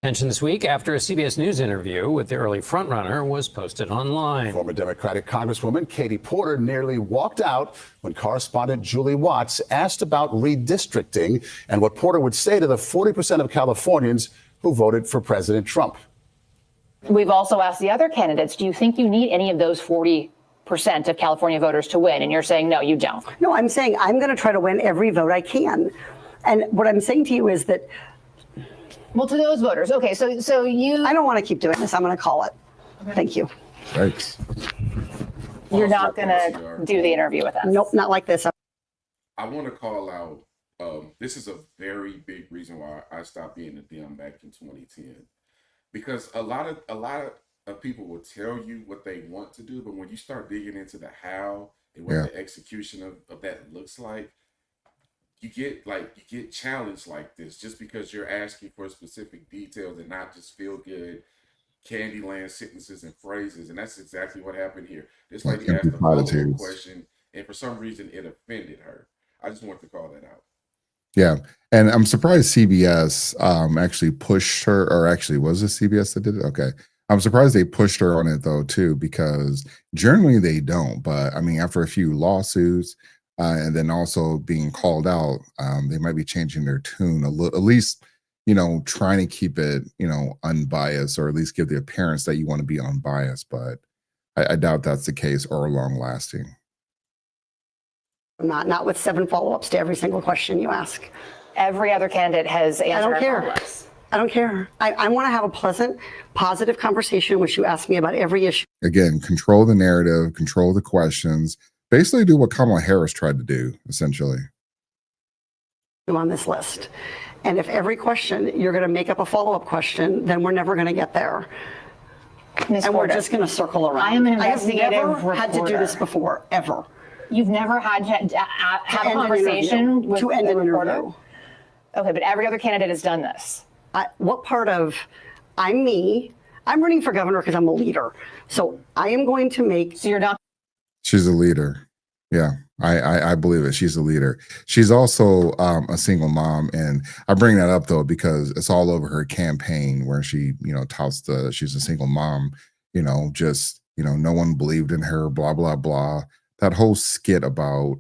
Attention this week after a CBS News interview with the early frontrunner was posted online. Former Democratic Congresswoman Katie Porter nearly walked out when correspondent Julie Watts asked about redistricting and what Porter would say to the 40% of Californians who voted for President Trump. We've also asked the other candidates, do you think you need any of those 40% of California voters to win? And you're saying, no, you don't. No, I'm saying I'm going to try to win every vote I can. And what I'm saying to you is that. Well, to those voters. Okay, so you. I don't want to keep doing this. I'm going to call it. Okay. Thank you. Thanks. You're not going to do the interview with us? Nope, not like this. I want to call out, this is a very big reason why I stopped being a Dem back in 2010. Because a lot of people will tell you what they want to do, but when you start digging into the how and what the execution of that looks like, you get challenged like this just because you're asking for specific details and not just feel good Candyland sentences and phrases. And that's exactly what happened here. This lady asked a follow-up question, and for some reason it offended her. I just want to call that out. Yeah. And I'm surprised CBS actually pushed her, or actually was it CBS that did it? Okay. I'm surprised they pushed her on it though, too, because generally they don't. But I mean, after a few lawsuits and then also being called out, they might be changing their tune a little, at least, you know, trying to keep it, you know, unbiased, or at least give the appearance that you want to be unbiased. But I doubt that's the case or long lasting. Not with 7 follow-ups to every single question you ask. Every other candidate has answered. I don't care. I don't care. I want to have a pleasant, positive conversation in which you ask me about every issue. Again, control the narrative, control the questions, basically do what Kamala Harris tried to do, essentially. On this list. And if every question you're going to make up a follow-up question, then we're never going to get there. And we're just going to circle around. I am an investigative I have never had to do this before, ever. You've never had to have a conversation with to end the an reporter? interview. Okay, but every other candidate has done this. What part of I'm me? I'm running for governor because I'm a leader. So I am going to make. So you're not. She's a leader. Yeah, I believe it. She's a leader. She's also a single mom. And I bring that up, though, because it's all over her campaign where she, you know, touts she's a single mom, you know, just, you know, no one believed in her, blah, blah, blah. That whole skit about,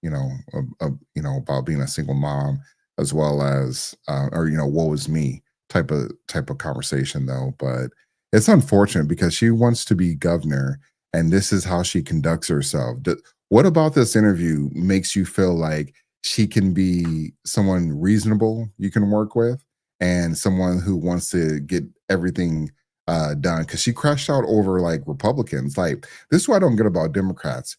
you know, about being a single mom, as well as, or, you know, woe is me type of conversation, though. But it's unfortunate because she wants to be governor, and this is how she conducts herself. What about this interview makes you feel like she can be someone reasonable you can work with, and someone who wants to get everything done? Because she crashed out over like Republicans. Like, this is what I don't get about Democrats.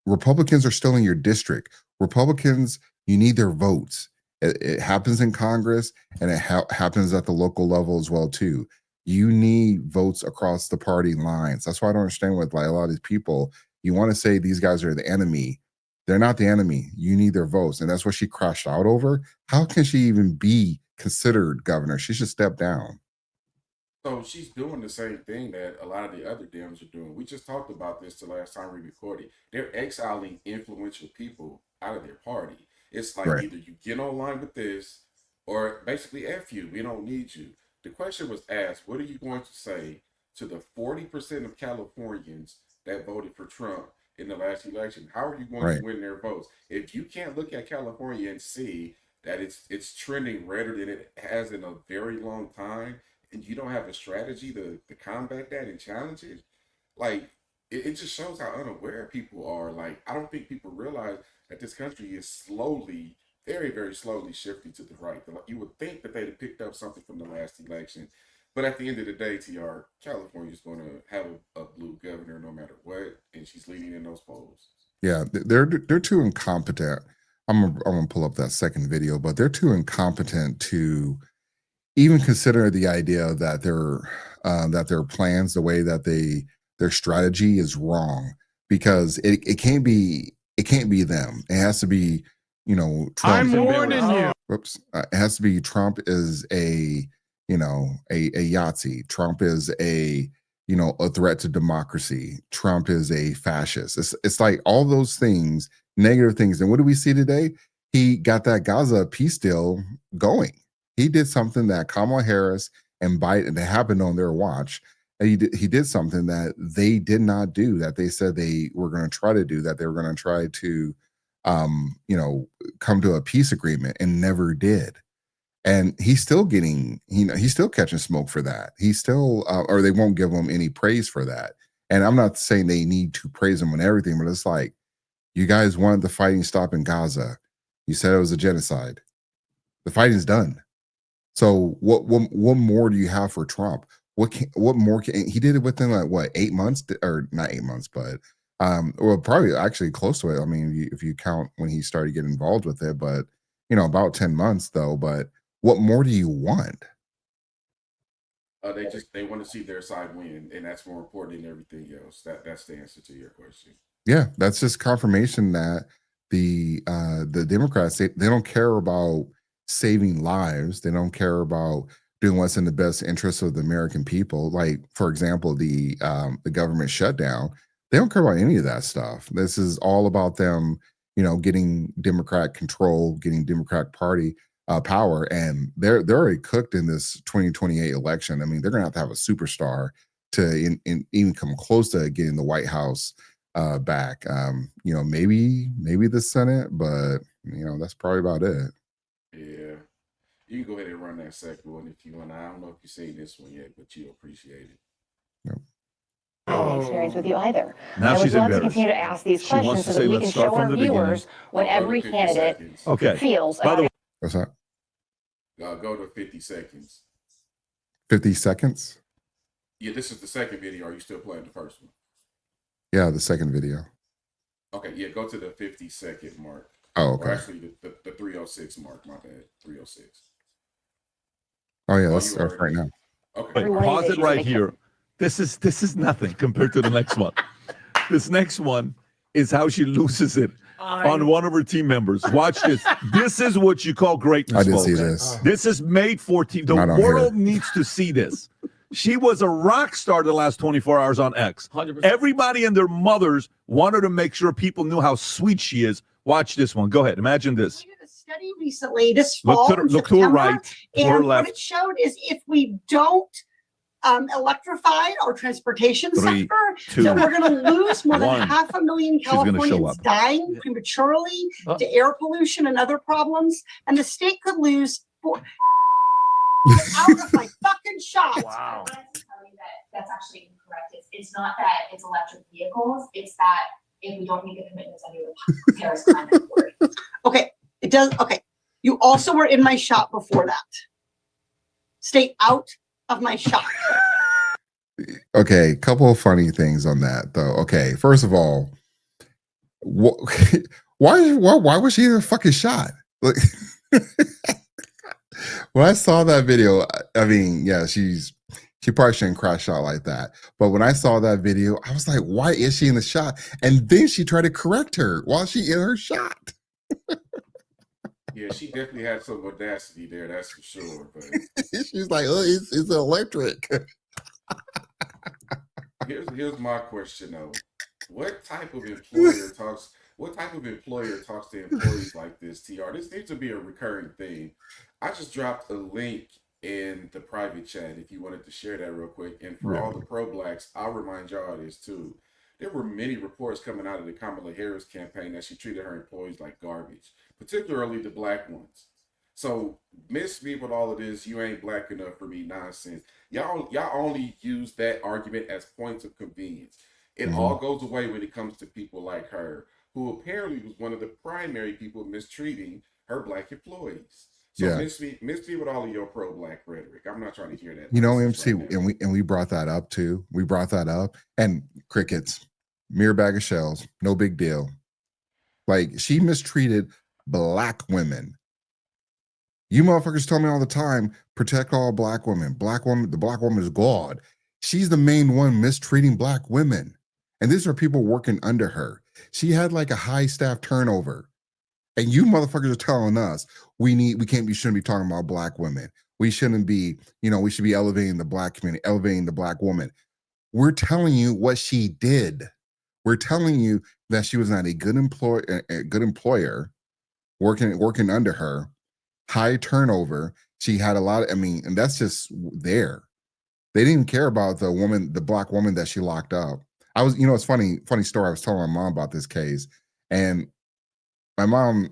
Republicans are still in your district. Republicans, you need their votes. It happens in Congress, and it happens at the local level as well too. You need votes across the party lines. That's why I don't understand with like a lot of these people. You want to say these guys are the enemy. They're not the enemy. You need their votes, and that's what she crashed out over. How can she even be considered governor? She should step down. So she's doing the same thing that a lot of the other Dems are doing. We just talked about this the last time we recorded. They're exiling influential people out of their party. It's like either you get online with this, or basically F you. We don't need you. The question was asked, what are you going to say to the 40% of Californians that voted for Trump in the last election? How are you going to win their votes? If you can't look at California and see that it's trending redder than it has in a very long time, and you don't have a strategy to combat that and challenge it, like, it just shows how unaware people are. Like, I don't think people realize that this country is slowly, very, very slowly shifting to the right. You would think that they'd have picked up something from the last election. But at the end of the day, TR, California is going to have a blue governor no matter what, and she's leading in those polls. Yeah, they're too incompetent. I'm gonna pull up that second video, but they're too incompetent to even consider the idea that their plans, the way that their strategy is wrong, because it can't be them. It has to be, you know, Trump. I'm warning you. Whoops. It has to be Trump is a Yahtzee. Trump is a threat to democracy. Trump is a fascist. It's like all those things, negative things. And what do we see today? He got that Gaza peace deal going. He did something that Kamala Harris and Biden, they happened on their watch. And he did something that they did not do, that they said they were going to try to do, that they were going to try to, come to a peace agreement, and never did. And he's still getting, he's still catching smoke for that. He's still, or they won't give him any praise for that. And I'm not saying they need to praise him on everything, but it's like, you guys wanted the fighting stop in Gaza. You said it was a genocide. The fighting's done. So what more do you have for Trump? What more can he did it within like what 8 months, or not 8 months, but well, probably actually close to it. I mean, if you count when he started getting involved with it, but about 10 months though. But what more do you want? They want to see their side win, and that's more important than everything else. That's the answer to your question. Yeah, that's just confirmation that the Democrats, they don't care about saving lives. They don't care about doing what's in the best interest of the American people. Like, for example, the government shutdown. They don't care about any of that stuff. This is all about them, getting Democrat control, getting Democratic Party power, and they're already cooked in this 2028 election. I mean, they're going to have a superstar to even come close to getting the White House back. Maybe the Senate, but that's probably about it. Yeah, you can go ahead and run that second one if you want. I don't know if you've seen this one yet, but you'll appreciate it. Yep. Experience with you either. Now I would she's love to embarrassed. continue to ask these She wants questions to so say, that we let's can start show from our the beginning. viewers what every 50 candidate seconds. Okay. feels By the about way, What's that? Go to 50 seconds. 50 seconds? Yeah, this is the second video. Are you still playing the first one? Yeah, the second video. Okay, yeah, go to the 50-second mark. Oh, Or okay. actually, the 306 mark. My bad. 306. Oh, yeah, Oh, that's you right already- now. Okay. Wait, Every one of pause these it issues right they here. This is nothing compared to the next one. This next one is how she loses it on one of her team members. Watch this. This is what you call greatness, I did folks. see this. This is made 14. The Not on world here. needs to see this. She was a rock star the last 24 hours on X. 100%. Everybody and their mothers wanted to make sure people knew how sweet she is. Watch this one. Go ahead. Imagine this. We did a study recently this fall. Look to her September, right, to her and what left. it showed is if we don't electrify our transportation 3, sector, 2, that we're going to lose more than 1. 500,000 gonna show Californians up. dying prematurely to air pollution and other problems, and the state could lose out of my fucking shot. Wow. I wanted to tell you that that's actually incorrect. It's not that it's electric vehicles. It's that if we don't make the commitments under the Paris Climate Accord. Okay, it does. Okay, you also were in my shot before that. Stay out of my shot. Okay, couple of funny things on that though. Okay, first of all, why was she in a fucking shot? Like, when I saw that video, I mean, yeah, she probably shouldn't crash out like that. But when I saw that video, I was like, why is she in the shot? And then she tried to correct her while she in her shot. Yeah, she definitely had some audacity there, that's for sure. But She's like, oh, it's electric. here's my question though. What type of employer talks to employees like this, TR? This needs to be a recurring thing. I just dropped a link in the private chat if you wanted to share that real quick. And for all the pro-blacks, I'll remind y'all of this too. There were many reports coming out of the Kamala Harris campaign that she treated her employees like garbage, particularly the black ones. So miss me with all of this, you ain't black enough for me nonsense. Y'all only use that argument as points of convenience. It all goes away when it comes to people like her, who apparently was one of the primary people mistreating her black employees. So Yeah. miss me with all of your pro-black rhetoric. I'm not trying to hear that. MC, right now. and we brought that up too. We brought that up, and crickets, mere bag of shells, no big deal. Like, she mistreated black women. You motherfuckers tell me all the time, protect all black women. Black woman, the black woman is God. She's the main one mistreating black women. And these are people working under her. She had like a high staff turnover. And you motherfuckers are telling us shouldn't be talking about black women. We shouldn't be, we should be elevating the black community, elevating the black woman. We're telling you what she did. We're telling you that she was not a good employer working under her. high turnover. She had a lot of, I mean, and that's just there. They didn't care about the woman, the black woman that she locked up. I was, it's funny story. I was telling my mom about this case, and my mom,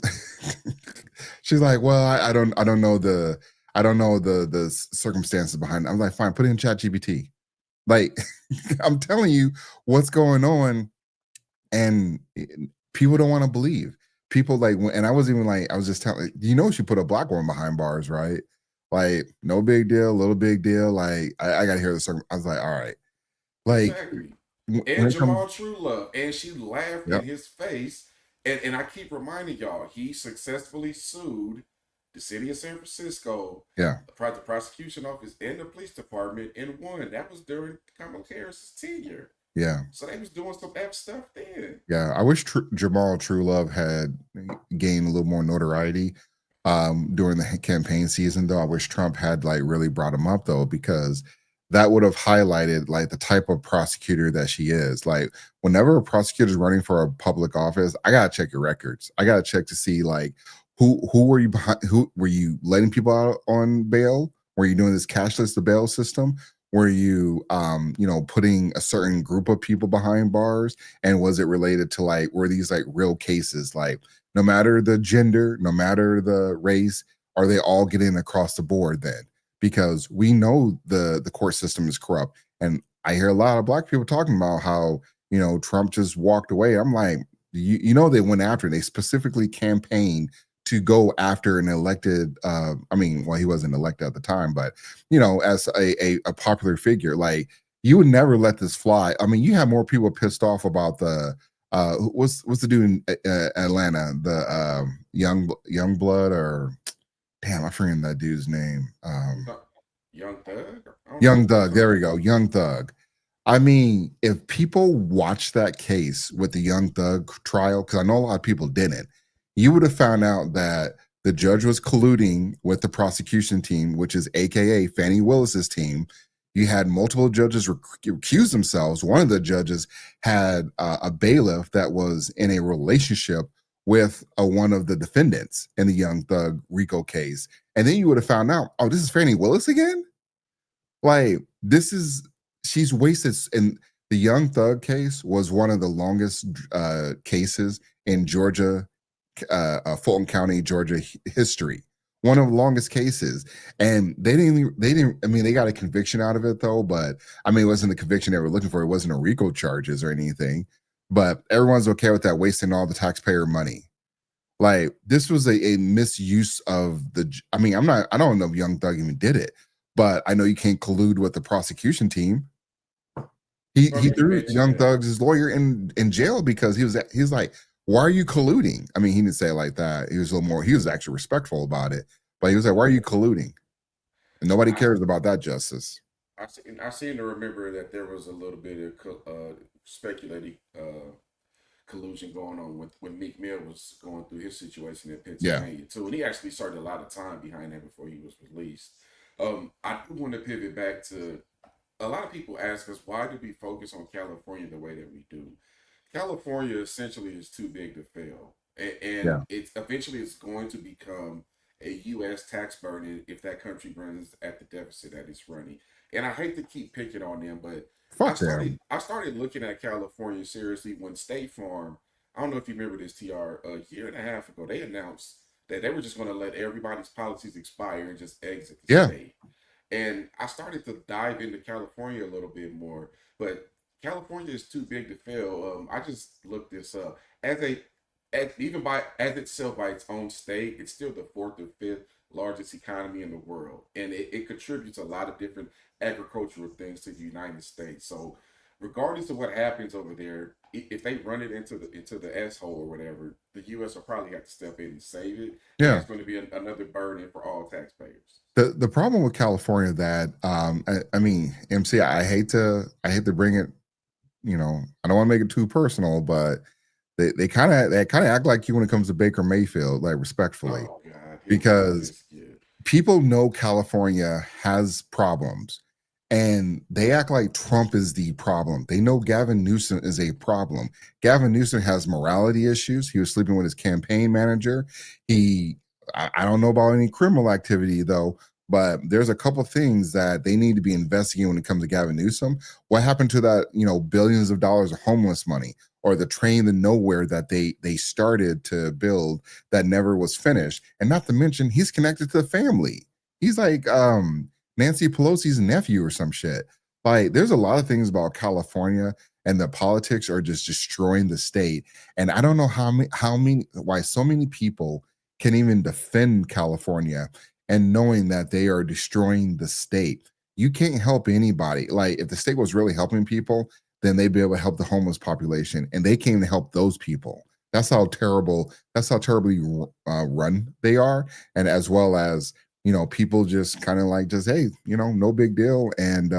she's like, well, I don't know the circumstances behind it. I'm like, fine, put it in ChatGPT. Like, I'm telling you what's going on, and people don't want to believe. People like, and I was even like, I was just telling, she put a black woman behind bars, right? Like, no big deal, little big deal. Like, I got to hear the circum. I was like, all right, like, Exactly. when And it Jamal comes, Truelove, and she laughed yep, in his face. And I keep reminding y'all, he successfully sued the city of San Francisco, yeah, the prosecution office, and the police department, and won. That was during Kamala Harris's tenure. yeah. So they was doing some F stuff then. Yeah, I wish Jamal Truelove had gained a little more notoriety during the campaign season. Though I wish Trump had like really brought him up though, because that would have highlighted like the type of prosecutor that she is. Like whenever a prosecutor is running for a public office, I gotta check your records. I gotta check to see like who were you behind? Who were you letting people out on bail? Were you doing this cashless the bail system? Were you putting a certain group of people behind bars? And was it related to like, were these like real cases? Like no matter the gender, no matter the race, are they all getting across the board then? Because we know the court system is corrupt. And I hear a lot of black people talking about how, Trump just walked away. I'm like, they went after it. They specifically campaigned to go after an elected, he wasn't elected at the time, but as a popular figure, like you would never let this fly. I mean, you have more people pissed off about the what's the dude in Atlanta, the young blood, or damn, I forget that dude's name. Young Thug? Young Thug, there we go, Young Thug. I mean, if people watch that case with the Young Thug trial, because I know a lot of people didn't, you would have found out that the judge was colluding with the prosecution team, which is AKA Fannie Willis's team. You had multiple judges recuse themselves. One of the judges had a bailiff that was in a relationship with one of the defendants in the Young Thug RICO case. And then you would have found out, oh, this is Fannie Willis again? Like, she's wasted. And the Young Thug case was one of the longest cases in Georgia, Fulton County, Georgia history. One of the longest cases. And they got a conviction out of it though, but it wasn't the conviction they were looking for. It wasn't a RICO charges or anything, but everyone's okay with that, wasting all the taxpayer money. Like this was a misuse of I don't know if Young Thug even did it, but I know you can't collude with the prosecution team. He threw Young Thug's lawyer in jail because he's like, why are you colluding? I mean, he didn't say it like that. He was actually respectful about it, but he was like, why are you colluding? And nobody cares about that justice. I seem to remember that there was a little bit of speculating collusion going on when Meek Mill was going through his situation in Pennsylvania too. And he actually started a lot of time behind that before he was released. I do want to pivot back to, a lot of people ask us, why do we focus on California the way that we do? California essentially is too big to fail, and it's eventually it's going to become a U.S. tax burden if that country runs at the deficit that it's running. And I hate to keep picking on them, but I started looking at California seriously when State Farm, I don't know if you remember this, TR, a year and a half ago, they announced that they were just going to let everybody's policies expire and just exit the state. And I started to dive into California a little bit more, but California is too big to fail. I just looked this up. As itself by its own state, it's still the fourth or fifth largest economy in the world, and it contributes a lot of different agricultural things to the United States. So, regardless of what happens over there, if they run it into the S hole or whatever, the U.S. will probably have to step in and save it. Yeah, it's going to be another burden for all taxpayers. The problem with California that MC, I hate to bring it. I don't want to make it too personal, but they kind of act like you when it comes to Baker Mayfield, like respectfully, because people know California has problems, and they act like Trump is the problem. They know Gavin Newsom is a problem. Gavin Newsom has morality issues. He was sleeping with his campaign manager. He I don't know about any criminal activity though, but there's a couple things that they need to be investigating when it comes to Gavin Newsom. What happened to that, billions of dollars of homeless money, or the train to nowhere that they started to build that never was finished? And not to mention, he's connected to the family. He's like Nancy Pelosi's nephew or some shit. Like, there's a lot of things about California, and the politics are just destroying the state. And I don't know why so many people can even defend California, and knowing that they are destroying the state. You can't help anybody. Like, if the state was really helping people, then they'd be able to help the homeless population, and they came to help those people. That's how terribly run they are. And as well as, people just kind of like, hey, no big deal. And,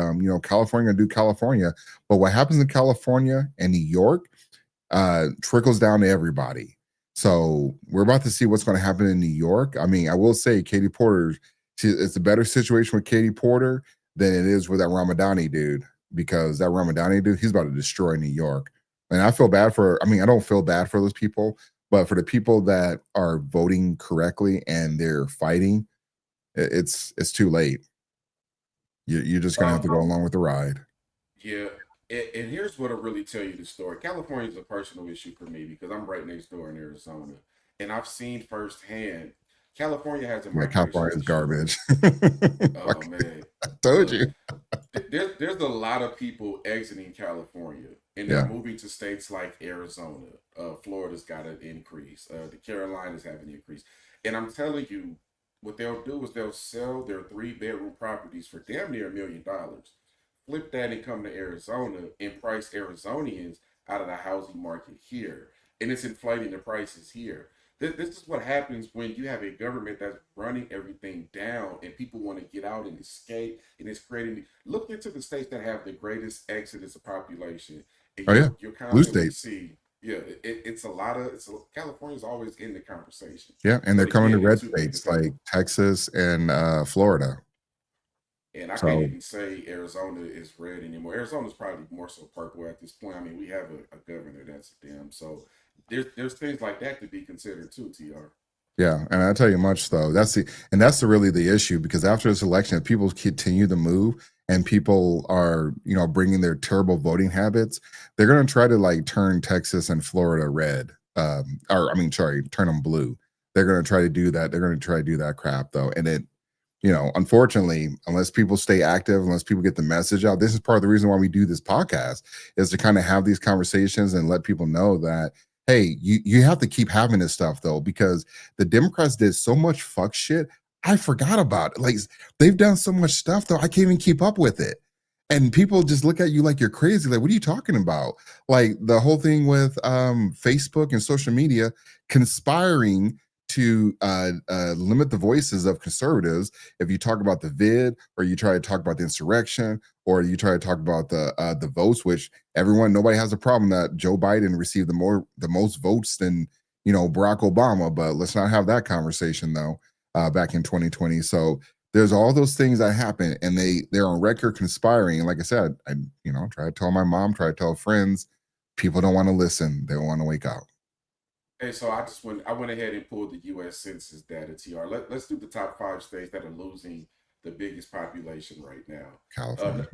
California do California. But what happens in California and New York trickles down to everybody. So we're about to see what's going to happen in New York. I mean, I will say Katie Porter, it's a better situation with Katie Porter than it is with that Ramadani dude, because that Ramadani dude, he's about to destroy New York. And I don't feel bad for those people, but for the people that are voting correctly and they're fighting, it's too late. You're just going to have to go along with the ride. Yeah. And here's what'll really tell you the story. California is a personal issue for me because I'm right next door in Arizona, and I've seen firsthand California has a California is garbage. Oh man, I told you. There's a lot of people exiting California, and they're moving to states like Arizona. Florida's got an increase. The Carolinas have an increase, and I'm telling you, what they'll do is they'll sell their 3-bedroom properties for damn near $1 million. Flip that and come to Arizona and price Arizonians out of the housing market here. And it's inflating the prices here. This is what happens when you have a government that's running everything down and people want to get out and escape. And it's creating, look into the states that have the greatest exodus of population. And you're kind of going to see, California's always in the conversation. Yeah, and they're coming to red states like Texas and Florida. And I can't even say Arizona is red anymore. Arizona's probably more so purple at this point. I mean, we have a governor that's a Dem. So there's things like that to be considered too, TR. Yeah, and I tell you much though, that's really the issue, because after this election, if people continue to move and people are, bringing their terrible voting habits, they're going to try to like turn Texas and Florida red. Turn them blue. They're going to try to do that. They're going to try to do that crap though. And it, unfortunately, unless people stay active, unless people get the message out, this is part of the reason why we do this podcast, is to kind of have these conversations and let people know that, hey, you have to keep having this stuff though, because the Democrats did so much fuck shit. I forgot about it. Like, they've done so much stuff though, I can't even keep up with it. And people just look at you like you're crazy. Like, what are you talking about? Like the whole thing with Facebook and social media conspiring to limit the voices of conservatives. If you talk about the vid, or you try to talk about the insurrection, or you try to talk about the votes, which nobody has a problem that Joe Biden received the most votes than Barack Obama, but let's not have that conversation though. Back in 2020, so there's all those things that happen, and they're on record conspiring. And like I said, I try to tell my mom, try to tell friends, people don't want to listen, they don't want to wake up. Hey, so I went ahead and pulled the U.S. Census data, TR. Let's do the top 5 states that are losing the biggest population right now. California.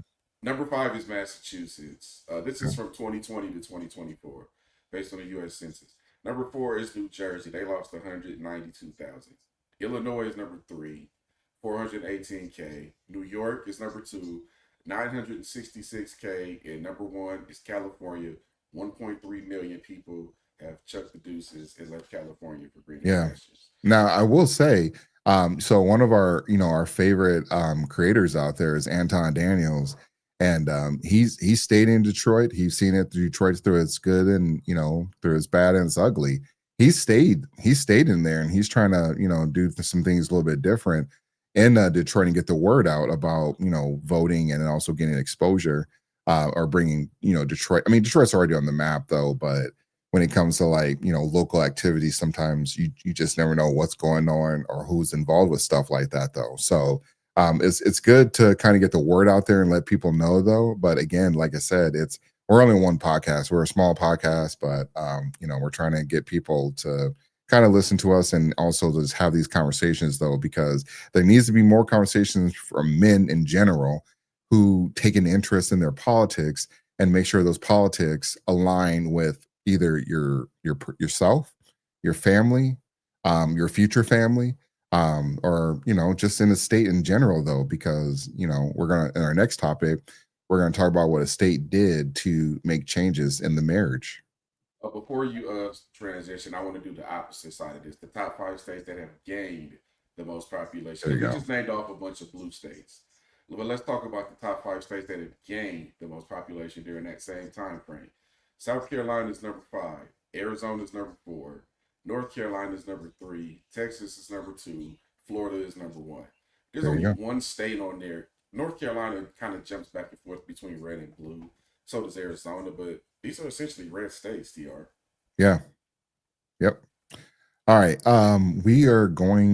Number 5 is Massachusetts. This is from 2020 to 2024, based on the U.S. Census. Number 4 is New Jersey. They lost 192,000. Illinois is number 3, 418K. New York is number 2, 966K. And number 1 is California. 1.3 million people have chucked the deuces and left California for greener pastures. Now, I will say, so one of our, our favorite creators out there is Anton Daniels, and he's stayed in Detroit. He's seen it through Detroit, through its good and through its bad and its ugly. He's stayed in there, and he's trying to do some things a little bit different in Detroit and get the word out about voting, and then also getting exposure or bringing Detroit. I mean, Detroit's already on the map though, but when it comes to like local activities, sometimes you just never know what's going on or who's involved with stuff like that though. So it's good to kind of get the word out there and let people know though. But again, like I said, we're only one podcast. We're a small podcast, but we're trying to get people to kind of listen to us and also just have these conversations, though, because there needs to be more conversations from men in general who take an interest in their politics and make sure those politics align with either yourself, your family, your future family, or just in the state in general, though, because we're gonna in our next topic we're gonna talk about what a state did to make changes in the marriage. Before you transition, I want to do the opposite side of this. The top 5 states that have gained the most population. There you We go. just named off a bunch of blue states. But let's talk about the top 5 states that have gained the most population during that same time frame. South Carolina is number 5. Arizona is number 4. North Carolina is number 3. Texas is number 2. Florida is number 1. There's There you only go. one state on there. North Carolina kind of jumps back and forth between red and blue. So does Arizona, but these are essentially red states, TR. Yeah. Yep. All right. We are going